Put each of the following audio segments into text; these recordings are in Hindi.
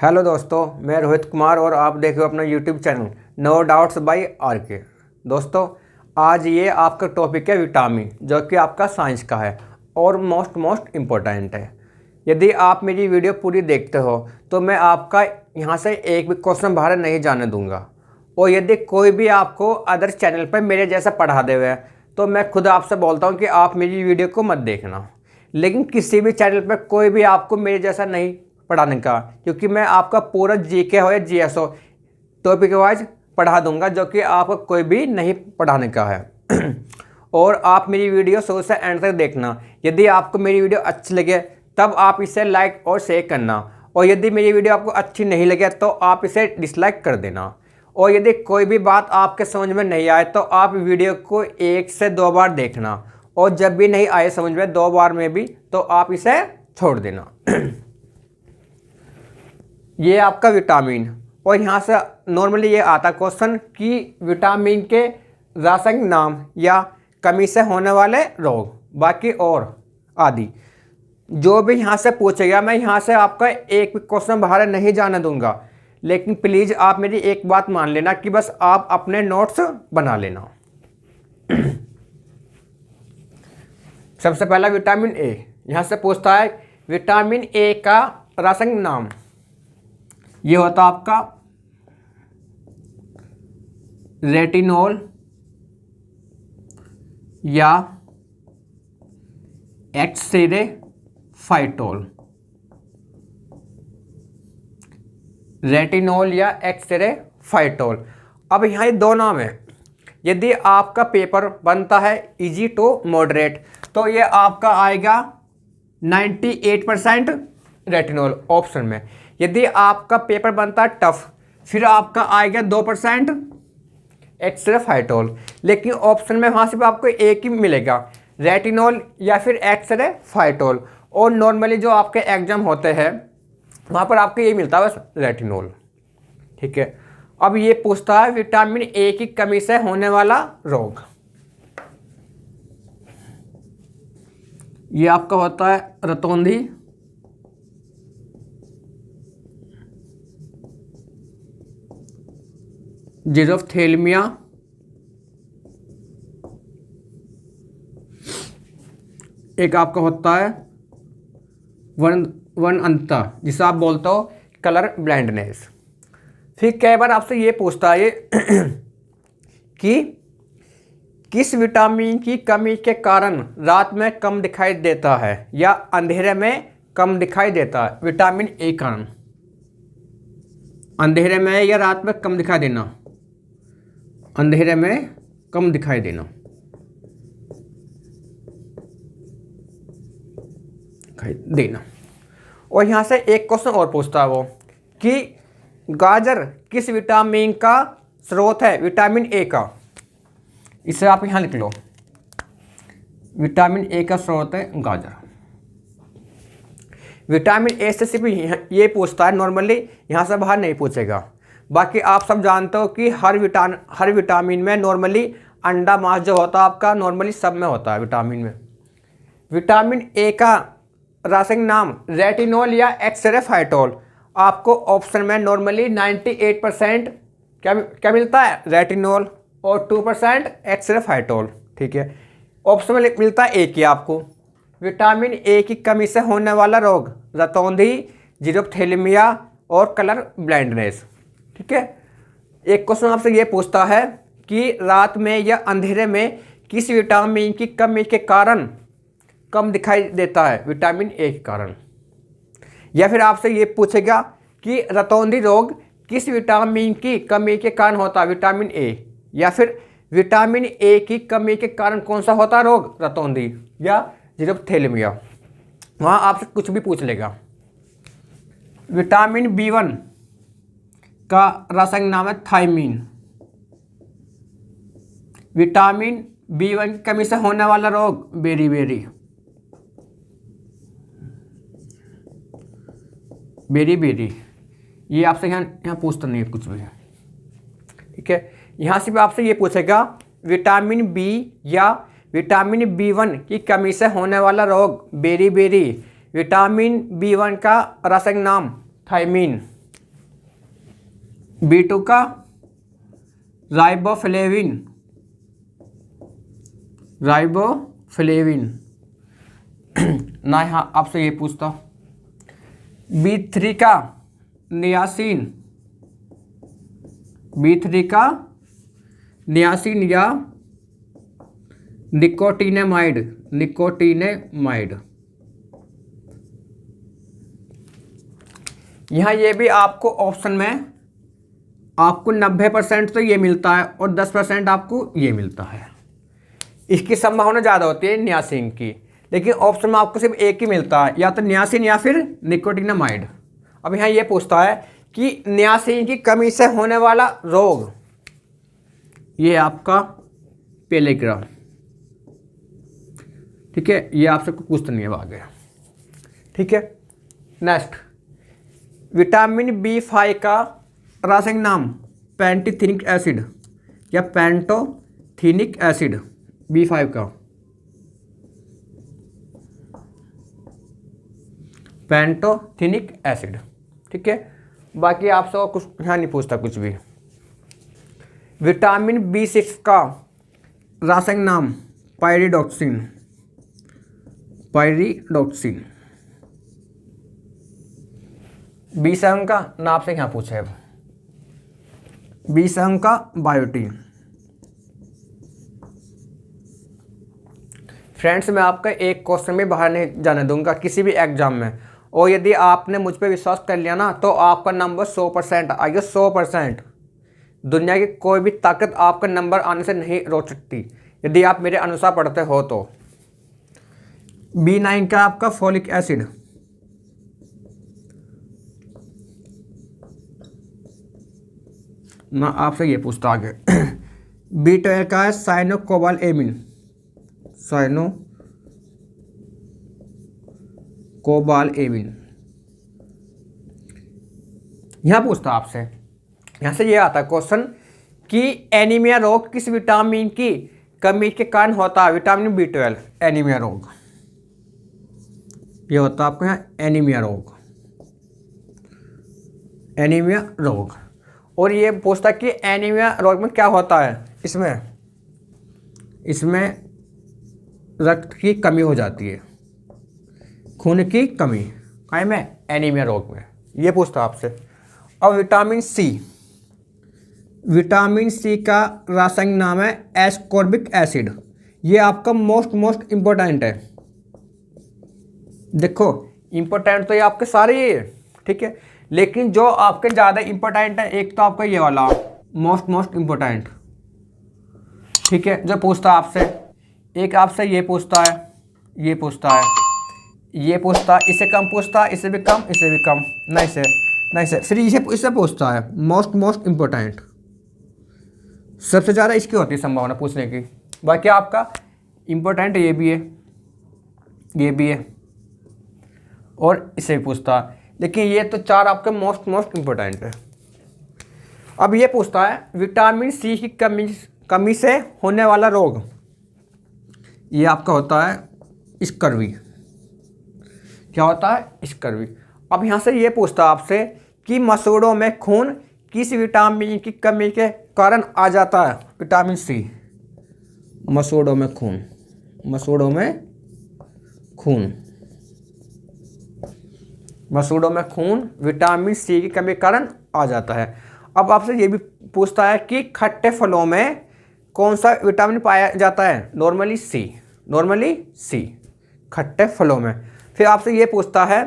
हेलो दोस्तों, मैं रोहित कुमार और आप देख रहे हो अपना YouTube channel no doubts by RK. दोस्तों, आज ये आपका टॉपिक है विटामिन, जो कि आपका साइंस का है और मोस्ट इम्पोर्टेंट है। यदि आप मेरी वीडियो पूरी देखते हो तो मैं आपका यहाँ से एक भी क्वेश्चन बाहर नहीं जाने दूंगा। और यदि कोई भी आपको अदर चैनल पर मेरे जैसा पढ़ा दे हुए तो मैं खुद आपसे बोलता हूँ कि आप मेरी वीडियो को मत देखना। लेकिन किसी भी चैनल पर कोई भी आपको मेरे जैसा नहीं पढ़ाने का, क्योंकि मैं आपका पूरा जीके हो या जीएसओ टॉपिक वाइज पढ़ा दूंगा, जो कि आपको कोई भी नहीं पढ़ाने का है। और आप मेरी वीडियो शुरू से एंड तक देखना। यदि आपको मेरी वीडियो अच्छी लगे तब आप इसे लाइक और शेयर करना, और यदि मेरी वीडियो आपको अच्छी नहीं लगे तो आप इसे डिसलाइक कर देना। और यदि कोई भी बात आपके समझ में नहीं आए तो आप वीडियो को 1 से 2 बार देखना, और जब भी नहीं आए समझ में 2 बार में भी तो आप इसे छोड़ देना। ये आपका विटामिन, और यहाँ से नॉर्मली ये आता क्वेश्चन कि विटामिन के रासायनिक नाम या कमी से होने वाले रोग, बाकी और आदि जो भी यहाँ से पूछेगा, मैं यहाँ से आपका एक भी क्वेश्चन बाहर नहीं जाने दूंगा। लेकिन प्लीज़ आप मेरी एक बात मान लेना कि बस आप अपने नोट्स बना लेना। सबसे पहला विटामिन ए, यहाँ से पूछता है विटामिन ए का रासायनिक नाम। ये होता आपका रेटिनॉल या एक्सेरेफाइटोल। रेटिनॉल या एक्सेरेफाइटोल। अब यहाँ ये 2 नाम है। यदि आपका पेपर बनता है इजी टू मॉडरेट तो ये आपका आएगा 98% रेटिनॉल ऑप्शन में। यदि आपका पेपर बनता है टफ फिर आपका आएगा 2% एक्सेरेफाइटोल। लेकिन ऑप्शन में वहाँ से आपको एक ही मिलेगा, रेटिनॉल या फिर एक्सेरेफाइटोल। और नॉर्मली जो आपके एग्जाम होते हैं वहाँ पर आपको ये मिलता है बस रेटिनॉल। ठीक है। अब ये पूछता है विटामिन ए की कमी से होने वाला रोग। ये आपका होता है रतौंधी, जीरोफ्थेल्मिया, एक आपका होता है वन अंता, जिसे आप बोलते हो कलर ब्लाइंडनेस। फिर कई बार आपसे ये पूछता है कि किस विटामिन की कमी के कारण रात में कम दिखाई देता है या अंधेरे में कम दिखाई देता है। विटामिन ए कारण अंधेरे में या रात में कम दिखाई देना, अंधेरे में कम दिखाई देना, और यहाँ से एक क्वेश्चन और पूछता है वो कि गाजर किस विटामिन का स्रोत है। विटामिन ए का, इसे आप यहाँ लिख लो। विटामिन ए का स्रोत है गाजर। विटामिन ए से सिर्फ ये पूछता है, नॉर्मली यहाँ से बाहर नहीं पूछेगा। बाकी आप सब जानते हो कि हर विटामिन में नॉर्मली अंडा मांस जो होता है आपका नॉर्मली सब में होता है विटामिन में। विटामिन ए का रासायनिक नाम रेटिनॉल या एक्सेरेफाइटोल। आपको ऑप्शन में नॉर्मली 98% क्या मिलता है, रेटिनॉल, और 2% एक्सेरेफाइटोल। ठीक है। ऑप्शन में मिलता है एक ही आपको, विटामिन ए की कमी से होने वाला रोग, रतौंधी, जीरोफ्थेल्मिया और कलर ब्लाइंडनेस। ठीक है। एक क्वेश्चन आपसे ये पूछता है कि रात में या अंधेरे में किस विटामिन की कमी के कारण कम दिखाई देता है। विटामिन ए के कारण। या फिर आपसे ये पूछेगा कि रतौंधी रोग किस विटामिन की कमी के कारण होता है। Vitamin A. या फिर विटामिन ए की कमी के कारण कौन सा होता है रोग, रतौंधी या जीरोफ्थेल्मिया। वहाँ आपसे कुछ भी पूछ लेगा। विटामिन B1 का रासायनिक नाम है थायमीन। विटामिन B1 की कमी से होने वाला रोग, बेरी ये आपसे यहाँ पूछता नहीं है कुछ भी। ठीक है। यहाँ से भी आपसे ये पूछेगा विटामिन बी या विटामिन B1 की कमी से होने वाला रोग, बेरी। विटामिन B1 का रासायनिक नाम थायमीन। B2 का राइबोफ्लेविन, राइबोफ्लेविन ना यहाँ आपसे ये पूछता। B3 का नियासिन, B3 का नियासिन या निकोटिनेमाइड, निकोटिनेमाइड। यहाँ ये भी आपको ऑप्शन में आपको 90% तो ये मिलता है और 10% आपको ये मिलता है। इसकी संभावना ज़्यादा होती है नियासिन की, लेकिन ऑप्शन में आपको सिर्फ एक ही मिलता है, या तो नियासिन या फिर निकोटिनामाइड। अब यहाँ ये पूछता है कि नियासिन की कमी से होने वाला रोग, ये आपका पेलेग्राम, ठीक है, ये आपसे कुछ पूछता नहीं है आगे, ठीक है। नेक्स्ट, विटामिन B5 का रासायनिक नाम पैंटोथेनिक एसिड या पैंटोथेनिक एसिड, B5 का पैंटोथेनिक एसिड, ठीक है। बाकी आपसे और कुछ यहाँ नहीं पूछता कुछ भी। विटामिन B6 का रासायनिक नाम पायरिडॉक्सिन, पायरिडॉक्सिन। B7 का नाम से यहाँ पूछा है, B7 का बायोटीन। फ्रेंड्स, मैं आपका एक क्वेश्चन में बाहर नहीं जाने दूंगा किसी भी एग्जाम में, और यदि आपने मुझ पर विश्वास कर लिया ना तो आपका नंबर 100% आएगा, 100%। दुनिया की कोई भी ताकत आपका नंबर आने से नहीं रोक सकती, यदि आप मेरे अनुसार पढ़ते हो तो। B9 का आपका फोलिक एसिड, ना आपसे ये पूछता आगे। B12 का है साइनोकोबालेमिन, साइनोकोबालेमिन। यहाँ पूछता आपसे, यहाँ से ये आता है क्वेश्चन कि एनीमिया रोग किस विटामिन की कमी के कारण होता है। विटामिन B12 एनीमिया रोग, ये होता है आपको यहाँ एनीमिया रोग, एनीमिया रोग। और ये पूछता कि एनीमिया रोग में क्या होता है, इसमें रक्त की कमी हो जाती है, खून की कमी काय में, एनीमिया रोग में, ये पूछता आपसे। अब विटामिन सी, विटामिन सी का रासायनिक नाम है एस्कॉर्बिक एसिड, ये आपका मोस्ट इम्पोर्टेंट है। देखो इम्पोर्टेंट तो ये आपके सारे ही है, ठीक है, लेकिन जो आपके ज़्यादा इम्पोर्टेंट है, एक तो आपका ये वाला मोस्ट इम्पोर्टेंट, ठीक है, जो पूछता आपसे। एक आपसे ये पूछता है, ये पूछता है, ये पूछता है, इससे कम पूछता है, इससे भी कम, इससे भी कम, नहीं से फिर इससे पूछता है मोस्ट इम्पोर्टेंट। सबसे ज़्यादा इसकी होती है संभावना पूछने की। बाकी आपका इम्पोर्टेंट ये भी है, ये भी है, और इससे भी पूछता है, लेकिन ये तो चार आपके मोस्ट इम्पोर्टेंट है। अब ये पूछता है विटामिन सी की कमी से होने वाला रोग, ये आपका होता है स्कर्वी। क्या होता है? स्कर्वी। अब यहाँ से ये पूछता है आपसे कि मसूड़ों में खून किस विटामिन की कमी के कारण आ जाता है। विटामिन सी, मसूड़ों में खून, मसूड़ों में खून, मसूड़ों में खून विटामिन सी की कमी के कारण आ जाता है। अब आपसे ये भी पूछता है कि खट्टे फलों में कौन सा विटामिन पाया जाता है। नॉर्मली सी, नॉर्मली सी, खट्टे फलों में। फिर आपसे ये पूछता है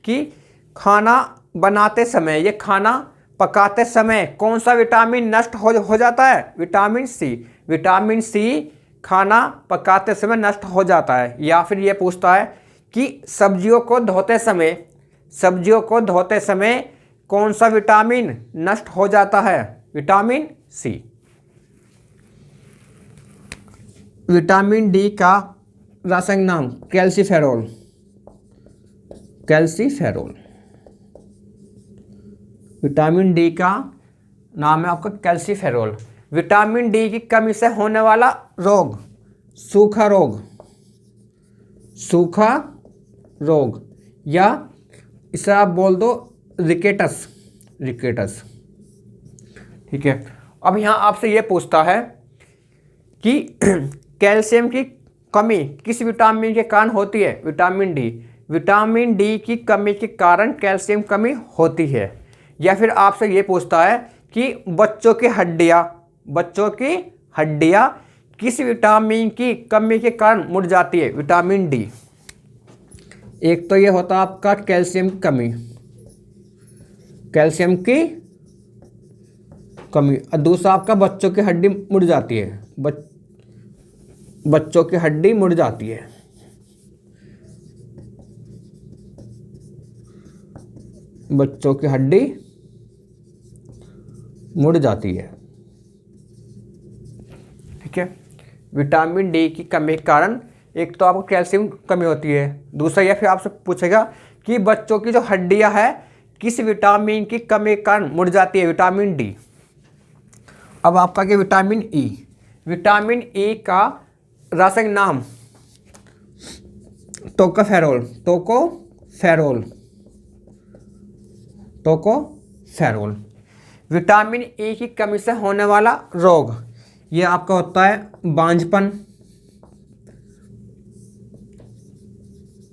कि खाना बनाते समय, ये खाना पकाते समय कौन सा विटामिन नष्ट हो जाता है। विटामिन सी, विटामिन सी खाना पकाते समय नष्ट हो जाता है। या फिर ये पूछता है कि सब्जियों को धोते समय, सब्जियों को धोते समय कौन सा विटामिन नष्ट हो जाता है। Vitamin C. विटामिन डी का रासायनिक नाम कैल्सीफेरोल, कैल्सीफेरोल। विटामिन डी का नाम है आपका कैल्सीफेरोल। विटामिन डी की कमी से होने वाला रोग, सूखा रोग, सूखा रोग, या इसे आप बोल दो रिकेटस, रिकेटस। ठीक है। अब यहाँ आपसे ये पूछता है कि कैल्शियम की कमी किस विटामिन के कारण होती है? Vitamin D. विटामिन डी की कमी के कारण कैल्शियम कमी होती है। या फिर आपसे ये पूछता है कि बच्चों की हड्डियाँ किस विटामिन की कमी के कारण मुड़ जाती है? Vitamin D. एक तो ये होता है आपका कैल्शियम की कमी, और दूसरा आपका बच्चों की हड्डी मुड़ जाती है, बच्चों की हड्डी मुड़ जाती है। बच्चों की हड्डी मुड़ जाती है, ठीक है। विटामिन डी की कमी के कारण एक तो आपको कैल्शियम कमी होती है, दूसरा या फिर आपसे पूछेगा कि बच्चों की जो हड्डियां है किस विटामिन की कमी के कारण मुड़ जाती है? Vitamin D. अब आपका क्या? Vitamin E. विटामिन ई का रासायनिक नाम टोकोफेरोल। विटामिन ई की कमी से होने वाला रोग ये आपका होता है बांझपन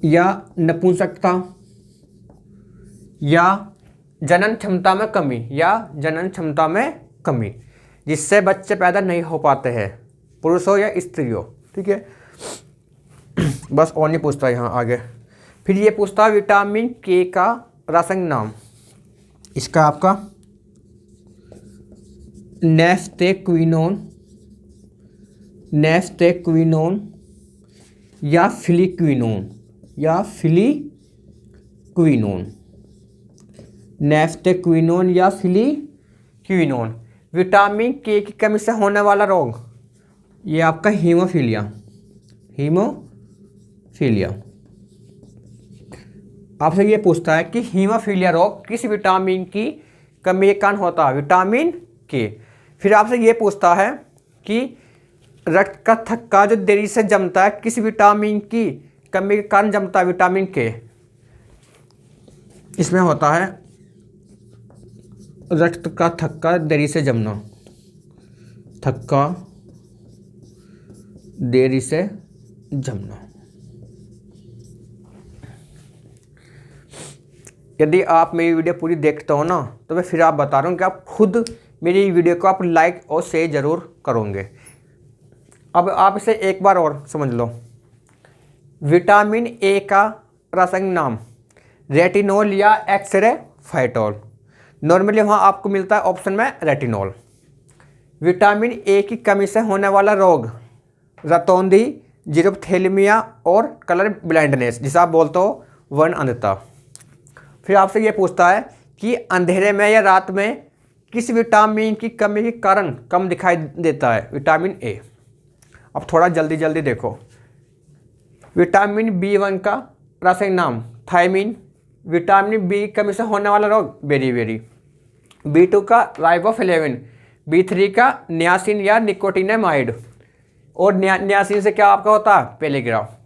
या नपुंसकता या जनन क्षमता में कमी, जिससे बच्चे पैदा नहीं हो पाते हैं, पुरुष हो या स्त्री हो, ठीक है। बस और नहीं पूछता यहाँ आगे। फिर ये पूछता है विटामिन के का रासायनिक नाम। इसका आपका नेफ्थेक्विनोन या फिलिक्विनोन। नेफ्थेक्विनोन या फिलिक्विनोन। विटामिन के की कमी से होने वाला रोग ये आपका हीमोफीलिया। आपसे ये पूछता है कि हीमोफीलिया रोग किस विटामिन की कमी के कारण होता है? विटामिन के। फिर आपसे ये पूछता है कि रक्त का थक्का जो देरी से जमता है किस विटामिन की कमी के कारण जमता है? विटामिन के। इसमें होता है रक्त का थक्का देरी से जमना, यदि आप मेरी वीडियो पूरी देखते हो ना तो मैं फिर आप बता रहा हूँ कि आप खुद मेरी वीडियो को आप लाइक और शेयर ज़रूर करोगे। अब आप इसे एक बार और समझ लो। विटामिन ए का रासायनिक नाम रेटिनॉल या एक्सरे फाइटोल। नॉर्मली वहाँ आपको मिलता है ऑप्शन में रेटिनॉल। विटामिन ए की कमी से होने वाला रोग रतौंधी, जीरोप्थेल्मिया और कलर ब्लाइंडनेस, जिसे आप बोलते हो वर्ण अंधता। फिर आपसे ये पूछता है कि अंधेरे में या रात में किस विटामिन की कमी के कारण कम दिखाई देता है? Vitamin A. अब थोड़ा जल्दी देखो। विटामिन B1 का रासायनिक नाम थायमीन। विटामिन बी की कमी से होने वाला रोग बेरीबेरी। B2 का राइबोफ्लेविन। B3 का नियासिन या निकोटिनामाइड, और नियासिन से क्या आपका होता है? पेलेग्राफ।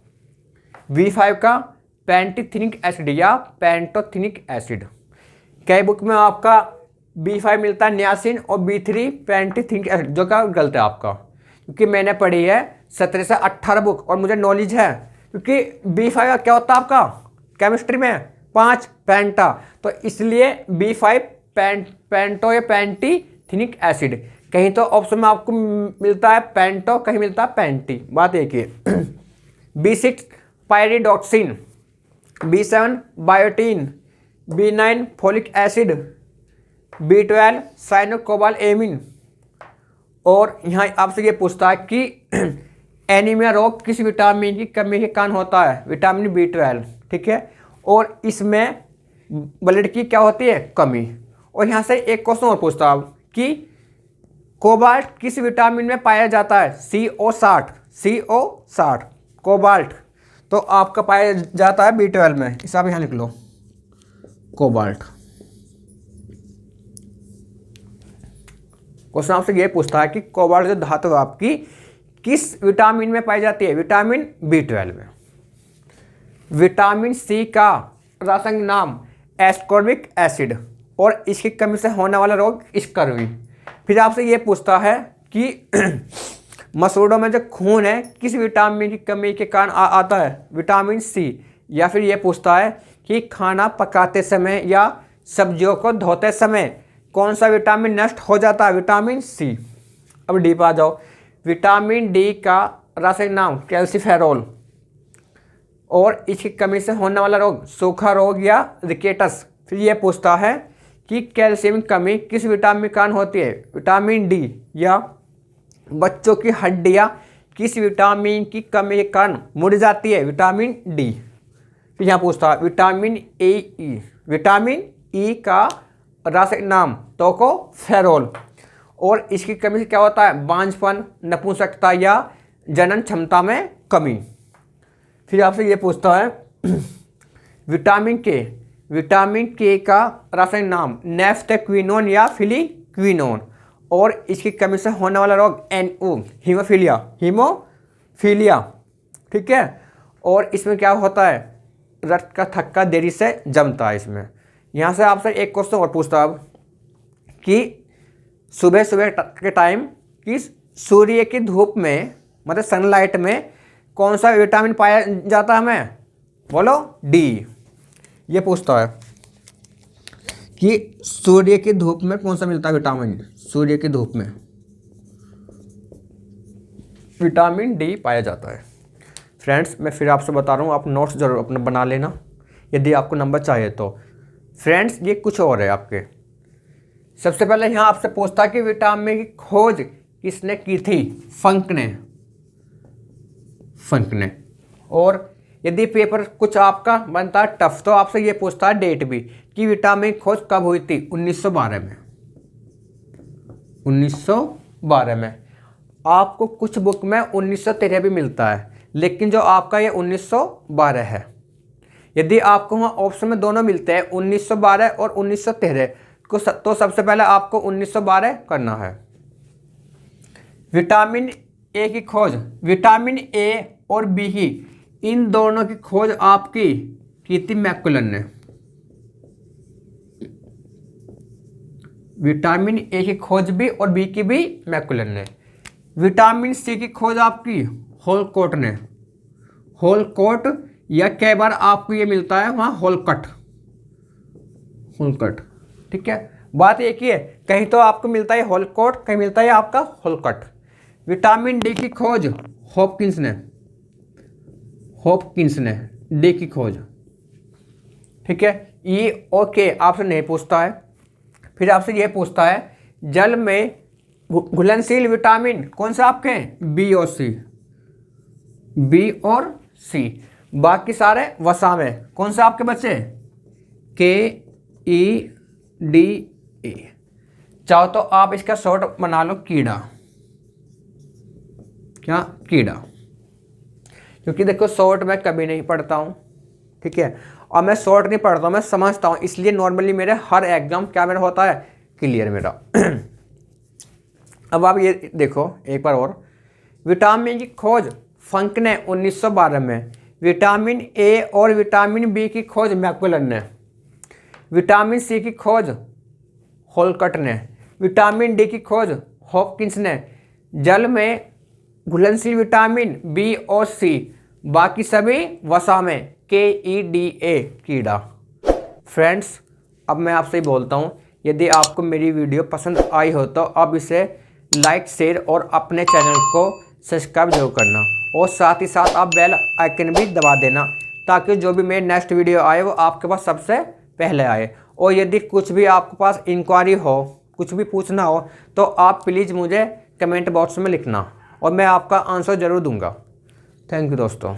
B5 का पैंटोथेनिक एसिड या पेंटोथेनिक एसिड। कई बुक में आपका B5 मिलता है नियासिन और B3 पैंटोथेनिक एसिड, जो का गलत है आपका, क्योंकि मैंने पढ़ी है 17 से 18 बुक और मुझे नॉलेज है। क्योंकि B5 का क्या होता है आपका केमिस्ट्री में? 5 पेंटा, तो इसलिए B5 पेंटो या पैंटीथेनिक एसिड। कहीं तो ऑप्शन में आपको मिलता है पेंटो, कहीं मिलता है पैंटी, बात एक ही है। B6 pyridoxine. B7 biotin. B9 folic acid. B12 साइनोकोबालेमिन। और यहाँ आपसे ये पूछता है कि एनीमिया रोग किस विटामिन की कमी के कारण होता है? विटामिन B12, ठीक है। और इसमें ब्लड की क्या होती है? कमी। और यहाँ से एक क्वेश्चन और पूछता है कि कोबाल्ट किस विटामिन में पाया जाता है? CO60 कोबाल्ट तो आपका पाया जाता है B12 में। इसे आप यहाँ लिख लो, कोबाल्ट। क्वेश्चन आपसे ये पूछता है कि कोबाल्ट जो धातु है आपकी किस विटामिन में पाई जाती है? विटामिन B12 में। विटामिन C का रासायनिक नाम एस्कॉर्बिक एसिड, और इसकी कमी से होने वाला रोग स्कर्वी। फिर आपसे ये पूछता है कि मसूड़ों में जो खून है किस विटामिन की कमी के कारण आता है, विटामिन सी। या फिर ये पूछता है कि खाना पकाते समय या सब्जियों को धोते समय कौन सा विटामिन नष्ट हो जाता है, विटामिन सी। अब डी पर आ जाओ। विटामिन डी का रासायनिक नाम कैल्सीफेरोल। और इसकी कमी से होने वाला रोग सूखा रोग या रिकेटस। फिर ये पूछता है कि कैल्शियम की कमी किस विटामिन के कारण होती है, विटामिन डी। या बच्चों की हड्डियाँ किस विटामिन की कमी के कारण मुड़ जाती है, विटामिन डी। फिर यहाँ पूछता है विटामिन ई। विटामिन ई का रासायनिक नाम टोकोफेरोल। और इसकी कमी से क्या होता है, बांझपन, नपुंसकता या जनन क्षमता में कमी। फिर आपसे ये पूछता है विटामिन के। विटामिन के का रासायनिक नाम नेफ्थेक्विनोन या फिलिक्विनोन। और इसकी कमी से होने वाला रोग NO, हीमोफीलिया। ठीक है। और इसमें क्या होता है, रक्त का थक्का देरी से जमता है इसमें। यहाँ से आपसे एक क्वेश्चन और पूछता अब कि सुबह सुबह के टाइम कि सूर्य की धूप में मतलब सनलाइट में कौन सा विटामिन पाया जाता है हमें, बोलो डी। ये पूछता है कि सूर्य की धूप में कौन सा मिलता है विटामिन, सूर्य की धूप में विटामिन डी पाया जाता है। फ्रेंड्स मैं फिर आपसे बता रहा हूँ, आप नोट्स जरूर अपने बना लेना यदि आपको नंबर चाहिए तो। फ्रेंड्स ये कुछ और है आपके। सबसे पहले यहाँ आपसे पूछता कि विटामिन की खोज किसने की थी, फंक ने। और यदि पेपर कुछ आपका बनता है टफ तो आपसे ये पूछता है डेट भी कि विटामिन की खोज कब हुई थी, 1912 में। 1912 में। आपको कुछ बुक में 1913 भी मिलता है, लेकिन जो आपका ये 1912 है। यदि आपको वहाँ ऑप्शन में दोनों मिलते हैं 1912 और 1913 तो सबसे पहले आपको 1912 करना है। विटामिन ए की खोज, विटामिन ए और बी की इन दोनों की खोज आपकी की थी मैकुलन ने। विटामिन ए की खोज भी और बी की भी मैकुलन ने। विटामिन सी की खोज आपकी होलकोट ने। होलकोट या कई बार आपको ये मिलता है वहाँ होलकट। ठीक है, बात एक ही है, कहीं तो आपको मिलता है होलकोट, कहीं मिलता है आपका होलकट। विटामिन डी की खोज हॉपकिंस ने डी की खोज। ठीक है, ई ओके आपसे नहीं पूछता है। फिर आपसे ये पूछता है जल में घुलनशील विटामिन कौन सा आपके हैं, बी और सी। बाकी सारे वसा में कौन सा आपके बच्चे, KEDA। चाहो तो आप इसका शॉर्ट बना लो कीड़ा, क्योंकि देखो शॉर्ट मैं कभी नहीं पढ़ता हूँ। ठीक है, और मैं शॉर्ट नहीं पढ़ता हूँ, मैं समझता हूँ, इसलिए नॉर्मली मेरे हर एग्जाम क्या मेरा होता है, क्लियर मेरा। अब आप ये देखो एक बार और, विटामिन की खोज फंक ने 1912 में। विटामिन ए और विटामिन बी की खोज मैकुलन ने। विटामिन सी की खोज होलकट ने। विटामिन डी की खोज हॉपकिंस ने। जल में घुलनशील विटामिन बी और सी, बाकी सभी वसा में, KEDA कीड़ा। फ्रेंड्स अब मैं आपसे बोलता हूँ, यदि आपको मेरी वीडियो पसंद आई हो तो आप इसे लाइक, शेयर और अपने चैनल को सब्सक्राइब जरूर करना। और साथ ही साथ आप बेल आइकन भी दबा देना, ताकि जो भी मेरी नेक्स्ट वीडियो आए वो आपके पास सबसे पहले आए। और यदि कुछ भी आपके पास इंक्वायरी हो, कुछ भी पूछना हो, तो आप प्लीज़ मुझे कमेंट बॉक्स में लिखना और मैं आपका आंसर ज़रूर दूंगा। थैंक यू दोस्तों।